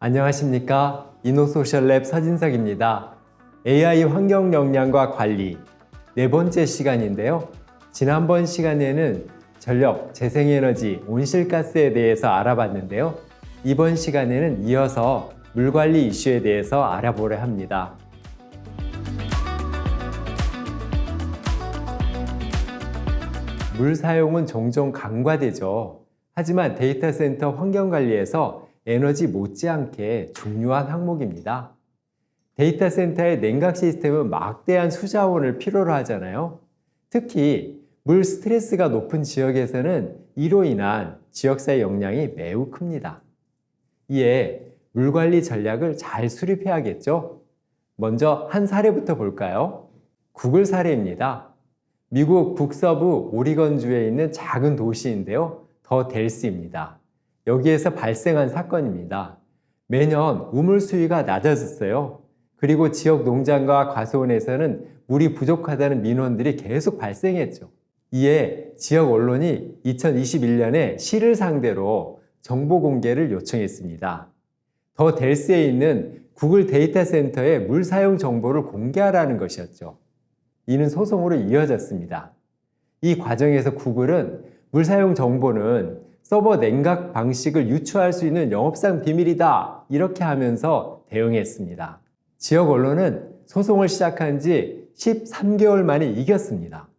안녕하십니까? 이노소셜랩 서진석입니다. AI 환경 역량과 관리 네 번째 시간인데요. 지난번 시간에는 전력, 재생에너지, 온실가스에 대해서 알아봤는데요. 이번 시간에는 이어서 물 관리 이슈에 대해서 알아보려 합니다. 물 사용은 종종 간과되죠. 하지만 데이터 센터 환경 관리에서 에너지 못지않게 중요한 항목입니다. 데이터 센터의 냉각 시스템은 막대한 수자원을 필요로 하잖아요. 특히 물 스트레스가 높은 지역에서는 이로 인한 지역사회 영향이 매우 큽니다. 이에 물 관리 전략을 잘 수립해야겠죠? 먼저 한 사례부터 볼까요? 구글 사례입니다. 미국 북서부 오리건주에 있는 작은 도시인데요. 더 델스입니다. 여기에서 발생한 사건입니다. 매년 우물 수위가 낮아졌어요. 그리고 지역 농장과 과수원에서는 물이 부족하다는 민원들이 계속 발생했죠. 이에 지역 언론이 2021년에 시를 상대로 정보 공개를 요청했습니다. 더 델스에 있는 구글 데이터 센터의 물 사용 정보를 공개하라는 것이었죠. 이는 소송으로 이어졌습니다. 이 과정에서 구글은 물 사용 정보는 서버 냉각 방식을 유추할 수 있는 영업상 비밀이다 이렇게 하면서 대응했습니다. 지역 언론은 소송을 시작한 지 13개월 만에 이겼습니다.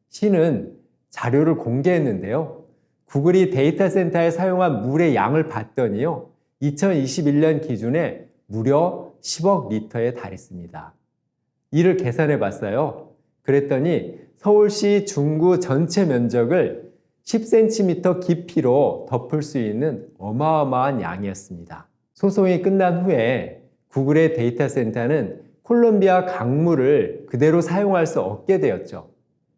시는 자료를 공개했는데요. 구글이 데이터 센터에 사용한 물의 양을 봤더니요. 2021년 기준에 무려 10억 리터에 달했습니다. 이를 계산해 봤어요. 그랬더니 서울시 중구 전체 면적을 10cm 깊이로 덮을 수 있는 어마어마한 양이었습니다. 소송이 끝난 후에 구글의 데이터 센터는 콜롬비아 강물을 그대로 사용할 수 없게 되었죠.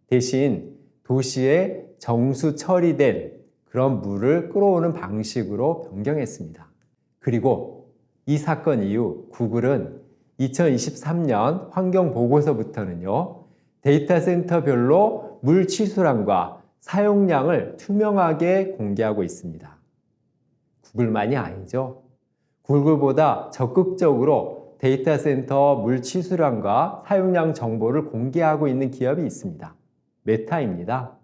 대신 도시에 정수 처리된 그런 물을 끌어오는 방식으로 변경했습니다. 그리고 이 사건 이후 구글은 2023년 환경보고서부터는요, 데이터 센터별로 물 취수량과 사용량을 투명하게 공개하고 있습니다. 구글만이 아니죠. 구글보다 적극적으로 데이터 센터 물 취수량과 사용량 정보를 공개하고 있는 기업이 있습니다. 메타입니다.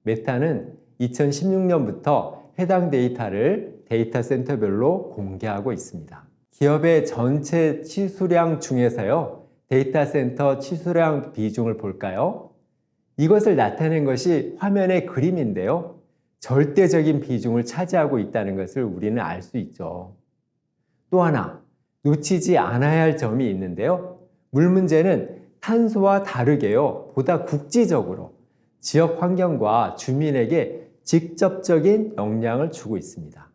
메타는 2016년부터 해당 데이터를 데이터 센터별로 공개하고 있습니다. 기업의 전체 취수량 중에서요, 데이터 센터 취수량 비중을 볼까요? 이것을 나타낸 것이 화면의 그림인데요. 절대적인 비중을 차지하고 있다는 것을 우리는 알 수 있죠. 또 하나 놓치지 않아야 할 점이 있는데요. 물 문제는 탄소와 다르게요. 보다 국지적으로 지역 환경과 주민에게 직접적인 영향을 주고 있습니다.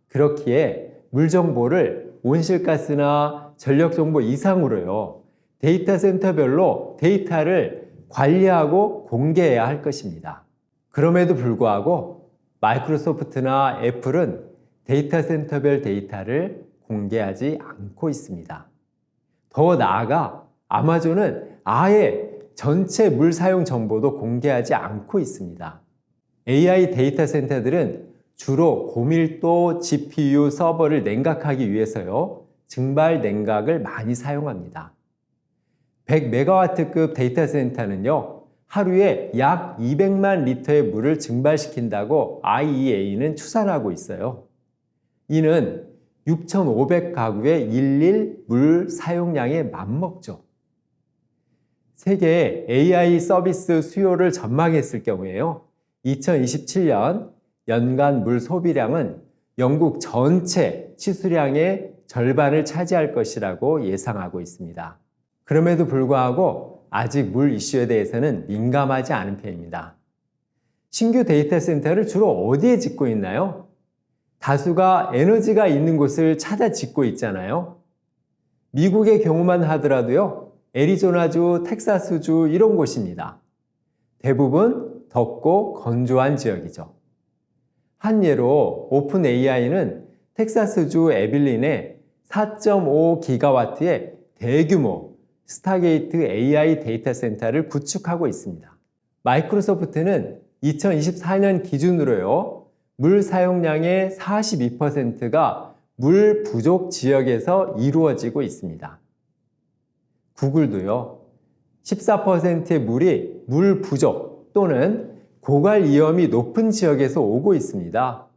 그렇기에 물 정보를 온실가스나 전력 정보 이상으로요. 데이터 센터별로 데이터를 관리하고 공개해야 할 것입니다. 그럼에도 불구하고 마이크로소프트나 애플은 데이터 센터별 데이터를 공개하지 않고 있습니다. 더 나아가 아마존은 아예 전체 물 사용 정보도 공개하지 않고 있습니다. AI 데이터 센터들은 주로 고밀도 GPU 서버를 냉각하기 위해서요, 증발 냉각을 많이 사용합니다. 100메가와트급 데이터 센터는요, 하루에 약 200만 리터의 물을 증발시킨다고 IEA는 추산하고 있어요. 이는 6,500가구의 일일 물 사용량에 맞먹죠. 세계 AI 서비스 수요를 전망했을 경우에요, 2027년 연간 물 소비량은 영국 전체 치수량의 절반을 차지할 것이라고 예상하고 있습니다. 그럼에도 불구하고 아직 물 이슈에 대해서는 민감하지 않은 편입니다. 신규 데이터 센터를 주로 어디에 짓고 있나요? 다수가 에너지가 있는 곳을 찾아 짓고 있잖아요. 미국의 경우만 하더라도요, 애리조나주, 텍사스주 이런 곳입니다. 대부분 덥고 건조한 지역이죠. 한 예로 오픈 AI는 텍사스주 에빌린에 4.5기가와트의 대규모 스타게이트 AI 데이터 센터를 구축하고 있습니다. 마이크로소프트는 2024년 기준으로요, 물 사용량의 42%가 물 부족 지역에서 이루어지고 있습니다. 구글도요, 14%의 물이 물 부족 또는 고갈 위험이 높은 지역에서 오고 있습니다.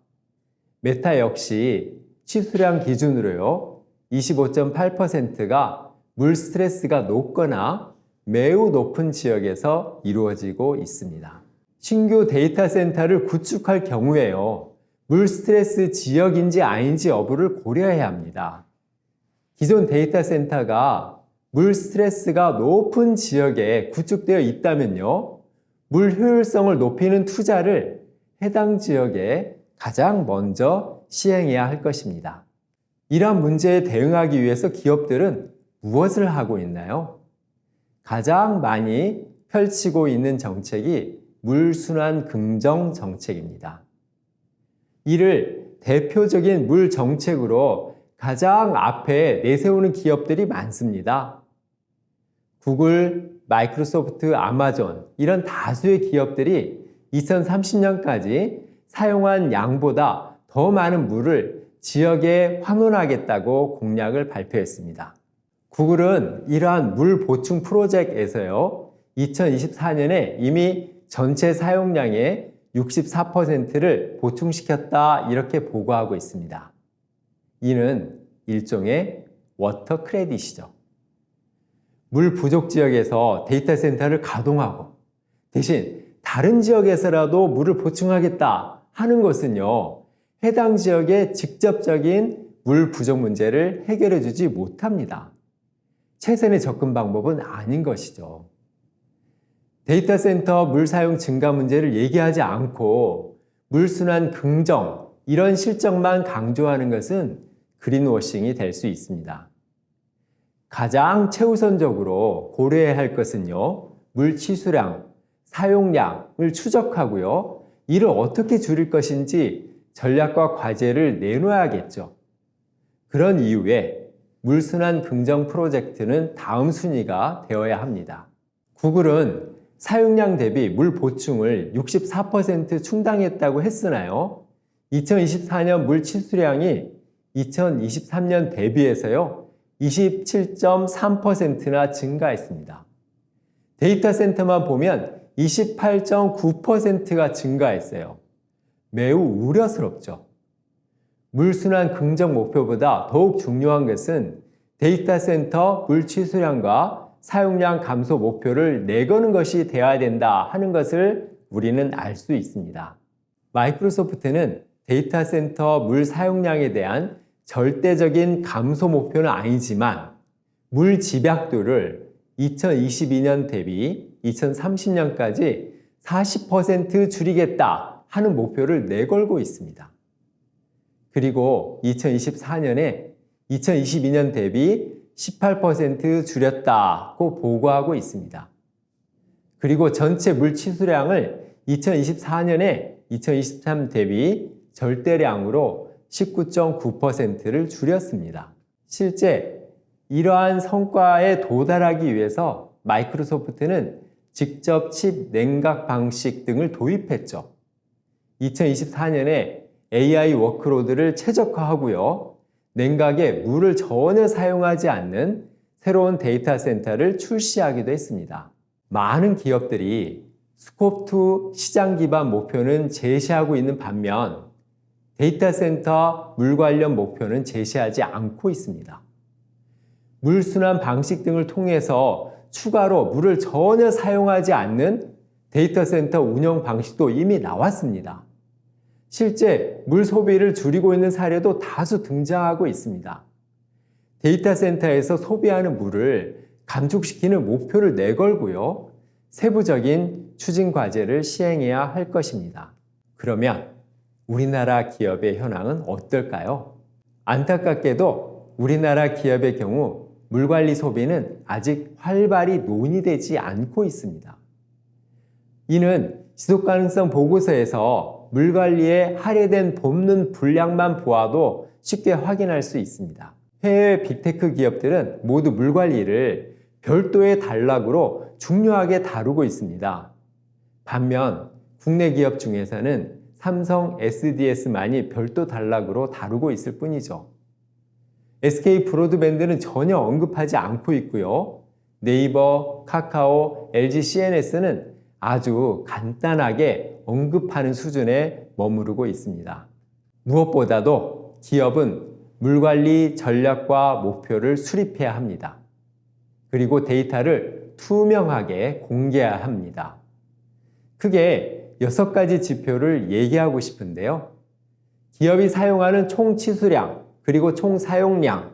메타 역시 취수량 기준으로요, 25.8%가 물 스트레스가 높거나 매우 높은 지역에서 이루어지고 있습니다. 신규 데이터 센터를 구축할 경우에요, 물 스트레스 지역인지 아닌지 여부를 고려해야 합니다. 기존 데이터 센터가 물 스트레스가 높은 지역에 구축되어 있다면요, 물 효율성을 높이는 투자를 해당 지역에 가장 먼저 시행해야 할 것입니다. 이러한 문제에 대응하기 위해서 기업들은 무엇을 하고 있나요? 가장 많이 펼치고 있는 정책이 물순환 긍정 정책입니다. 이를 대표적인 물 정책으로 가장 앞에 내세우는 기업들이 많습니다. 구글, 마이크로소프트, 아마존 이런 다수의 기업들이 2030년까지 사용한 양보다 더 많은 물을 지역에 환원하겠다고 공약을 발표했습니다. 구글은 이러한 물 보충 프로젝트에서요, 2024년에 이미 전체 사용량의 64%를 보충시켰다 이렇게 보고하고 있습니다. 이는 일종의 워터 크레딧이죠. 물 부족 지역에서 데이터 센터를 가동하고 대신 다른 지역에서라도 물을 보충하겠다 하는 것은요, 해당 지역의 직접적인 물 부족 문제를 해결해 주지 못합니다. 최선의 접근 방법은 아닌 것이죠. 데이터 센터 물 사용 증가 문제를 얘기하지 않고 물순환 긍정 이런 실적만 강조하는 것은 그린워싱이 될 수 있습니다. 가장 최우선적으로 고려해야 할 것은요, 물 치수량, 사용량을 추적하고요, 이를 어떻게 줄일 것인지 전략과 과제를 내놓아야겠죠. 그런 이후에 물순환 긍정 프로젝트는 다음 순위가 되어야 합니다. 구글은 사용량 대비 물 보충을 64% 충당했다고 했으나요, 2024년 물 치수량이 2023년 대비해서요, 27.3%나 증가했습니다. 데이터 센터만 보면 28.9%가 증가했어요. 매우 우려스럽죠. 물순환 긍정 목표보다 더욱 중요한 것은 데이터 센터 물 치수량과 사용량 감소 목표를 내거는 것이 되어야 된다 하는 것을 우리는 알 수 있습니다. 마이크로소프트는 데이터 센터 물 사용량에 대한 절대적인 감소 목표는 아니지만 물 집약도를 2022년 대비 2030년까지 40% 줄이겠다 하는 목표를 내걸고 있습니다. 그리고 2024년에 2022년 대비 18% 줄였다고 보고하고 있습니다. 그리고 전체 물 치수량을 2024년에 2023 대비 절대량으로 19.9%를 줄였습니다. 실제 이러한 성과에 도달하기 위해서 마이크로소프트는 직접 칩 냉각 방식 등을 도입했죠. 2024년에 AI 워크로드를 최적화하고요, 냉각에 물을 전혀 사용하지 않는 새로운 데이터 센터를 출시하기도 했습니다. 많은 기업들이 스콥2 시장 기반 목표는 제시하고 있는 반면 데이터 센터 물 관련 목표는 제시하지 않고 있습니다. 물순환 방식 등을 통해서 추가로 물을 전혀 사용하지 않는 데이터 센터 운영 방식도 이미 나왔습니다. 실제 물 소비를 줄이고 있는 사례도 다수 등장하고 있습니다. 데이터 센터에서 소비하는 물을 감축시키는 목표를 내걸고요, 세부적인 추진 과제를 시행해야 할 것입니다. 그러면 우리나라 기업의 현황은 어떨까요? 안타깝게도 우리나라 기업의 경우 물관리 소비는 아직 활발히 논의되지 않고 있습니다. 이는 지속가능성 보고서에서 물관리에 할애된 돕는 분량만 보아도 쉽게 확인할 수 있습니다. 해외 빅테크 기업들은 모두 물관리를 별도의 단락으로 중요하게 다루고 있습니다. 반면 국내 기업 중에서는 삼성 SDS만이 별도 단락으로 다루고 있을 뿐이죠. SK 브로드밴드는 전혀 언급하지 않고 있고요. 네이버, 카카오, LG CNS는 아주 간단하게 언급하는 수준에 머무르고 있습니다. 무엇보다도 기업은 물관리 전략과 목표를 수립해야 합니다. 그리고 데이터를 투명하게 공개해야 합니다. 크게 6가지 지표를 얘기하고 싶은데요. 기업이 사용하는 총 치수량, 그리고 총 사용량,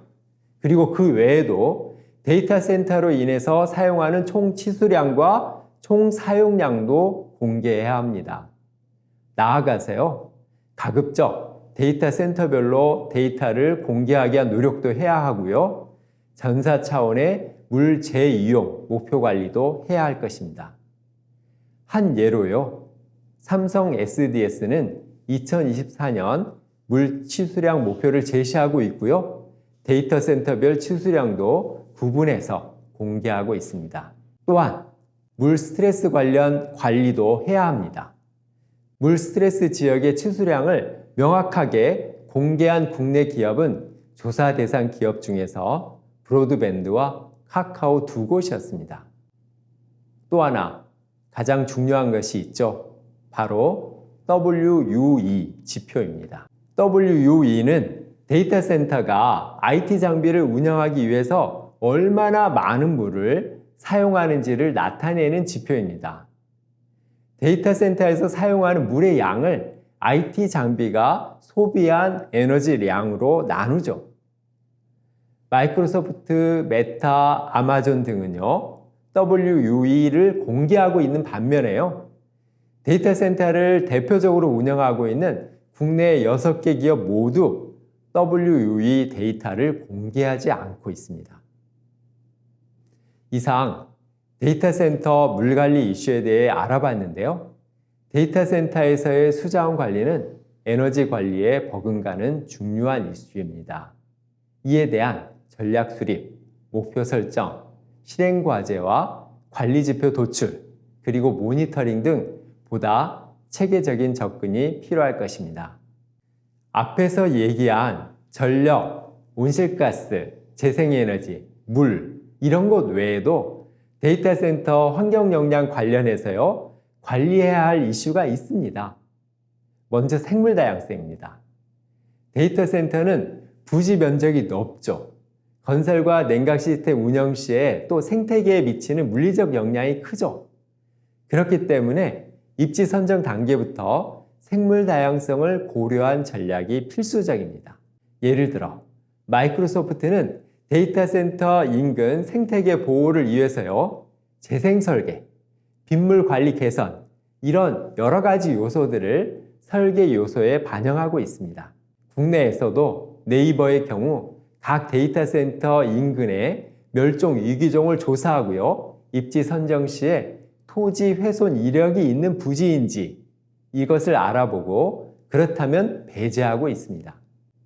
그리고 그 외에도 데이터 센터로 인해서 사용하는 총 치수량과 총 사용량도 공개해야 합니다. 나아가서요, 가급적 데이터 센터별로 데이터를 공개하기 위한 노력도 해야 하고요. 전사 차원의 물 재이용 목표 관리도 해야 할 것입니다. 한 예로요, 삼성 SDS는 2024년 물 치수량 목표를 제시하고 있고요. 데이터 센터별 치수량도 구분해서 공개하고 있습니다. 또한 물 스트레스 관련 관리도 해야 합니다. 물 스트레스 지역의 치수량을 명확하게 공개한 국내 기업은 조사 대상 기업 중에서 브로드밴드와 카카오 2곳이었습니다. 또 하나 가장 중요한 것이 있죠. 바로 WUE 지표입니다. WUE는 데이터 센터가 IT 장비를 운영하기 위해서 얼마나 많은 물을 사용하는지를 나타내는 지표입니다. 데이터 센터에서 사용하는 물의 양을 IT 장비가 소비한 에너지량으로 나누죠. 마이크로소프트, 메타, 아마존 등은요, WUE를 공개하고 있는 반면에요, 데이터 센터를 대표적으로 운영하고 있는 국내 6개 기업 모두 WUE 데이터를 공개하지 않고 있습니다. 이상 데이터 센터 물관리 이슈에 대해 알아봤는데요. 데이터 센터에서의 수자원 관리는 에너지 관리에 버금가는 중요한 이슈입니다. 이에 대한 전략 수립, 목표 설정, 실행 과제와 관리 지표 도출, 그리고 모니터링 등 보다 체계적인 접근이 필요할 것입니다. 앞에서 얘기한 전력, 온실가스, 재생에너지, 물 이런 것 외에도 데이터 센터 환경 역량 관련해서요, 관리해야 할 이슈가 있습니다. 먼저 생물 다양성입니다. 데이터 센터는 부지 면적이 넓죠. 건설과 냉각 시스템 운영 시에 또 생태계에 미치는 물리적 영향이 크죠. 그렇기 때문에 입지 선정 단계부터 생물 다양성을 고려한 전략이 필수적입니다. 예를 들어 마이크로소프트는 데이터 센터 인근 생태계 보호를 위해서요, 재생 설계, 빗물 관리 개선, 이런 여러 가지 요소들을 설계 요소에 반영하고 있습니다. 국내에서도 네이버의 경우 각 데이터 센터 인근의 멸종 위기종을 조사하고요, 입지 선정 시에 토지 훼손 이력이 있는 부지인지 이것을 알아보고 그렇다면 배제하고 있습니다.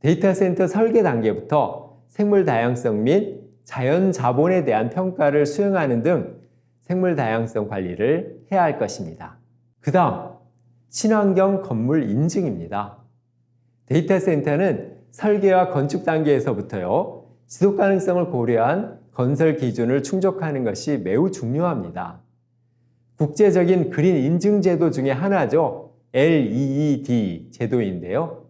데이터 센터 설계 단계부터 생물 다양성 및 자연 자본에 대한 평가를 수행하는 등 생물 다양성 관리를 해야 할 것입니다. 그 다음, 친환경 건물 인증입니다. 데이터 센터는 설계와 건축 단계에서부터요, 지속 가능성을 고려한 건설 기준을 충족하는 것이 매우 중요합니다. 국제적인 그린 인증 제도 중에 하나죠. LEED 제도인데요.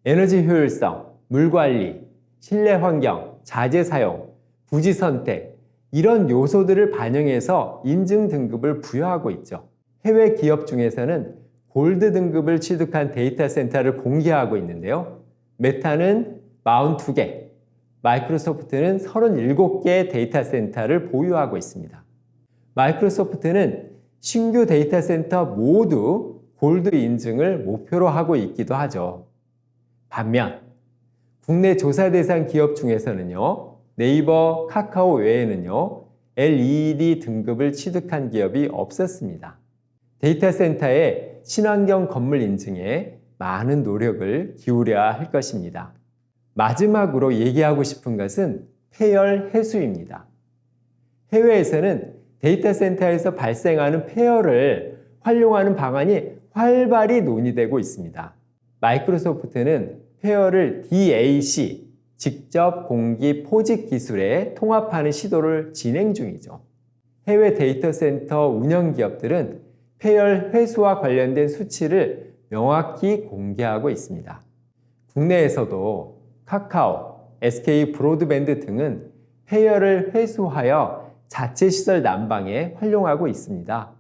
에너지 효율성, 물 관리, 실내 환경, 자재 사용, 부지 선택, 이런 요소들을 반영해서 인증 등급을 부여하고 있죠. 해외 기업 중에서는 골드 등급을 취득한 데이터 센터를 공개하고 있는데요. 메타는 42개, 마이크로소프트는 37개의 데이터 센터를 보유하고 있습니다. 마이크로소프트는 신규 데이터 센터 모두 골드 인증을 목표로 하고 있기도 하죠. 반면 국내 조사 대상 기업 중에서는요, 네이버, 카카오 외에는요, LEED 등급을 취득한 기업이 없었습니다. 데이터 센터의 친환경 건물 인증에 많은 노력을 기울여야 할 것입니다. 마지막으로 얘기하고 싶은 것은 폐열 해수입니다. 해외에서는 데이터 센터에서 발생하는 폐열을 활용하는 방안이 활발히 논의되고 있습니다. 마이크로소프트는 폐열을 DAC, 직접 공기 포집 기술에 통합하는 시도를 진행 중이죠. 해외 데이터 센터 운영 기업들은 폐열 회수와 관련된 수치를 명확히 공개하고 있습니다. 국내에서도 카카오, SK 브로드밴드 등은 폐열을 회수하여 자체 시설 난방에 활용하고 있습니다.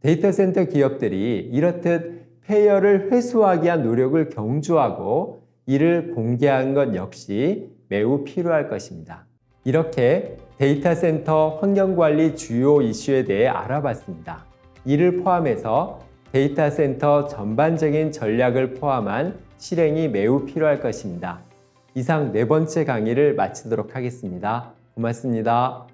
데이터 센터 기업들이 이렇듯 폐열을 회수하기 위한 노력을 경주하고 이를 공개하는 것 역시 매우 필요할 것입니다. 이렇게 데이터 센터 환경관리 주요 이슈에 대해 알아봤습니다. 이를 포함해서 데이터 센터 전반적인 전략을 포함한 실행이 매우 필요할 것입니다. 이상 네 번째 강의를 마치도록 하겠습니다. 고맙습니다.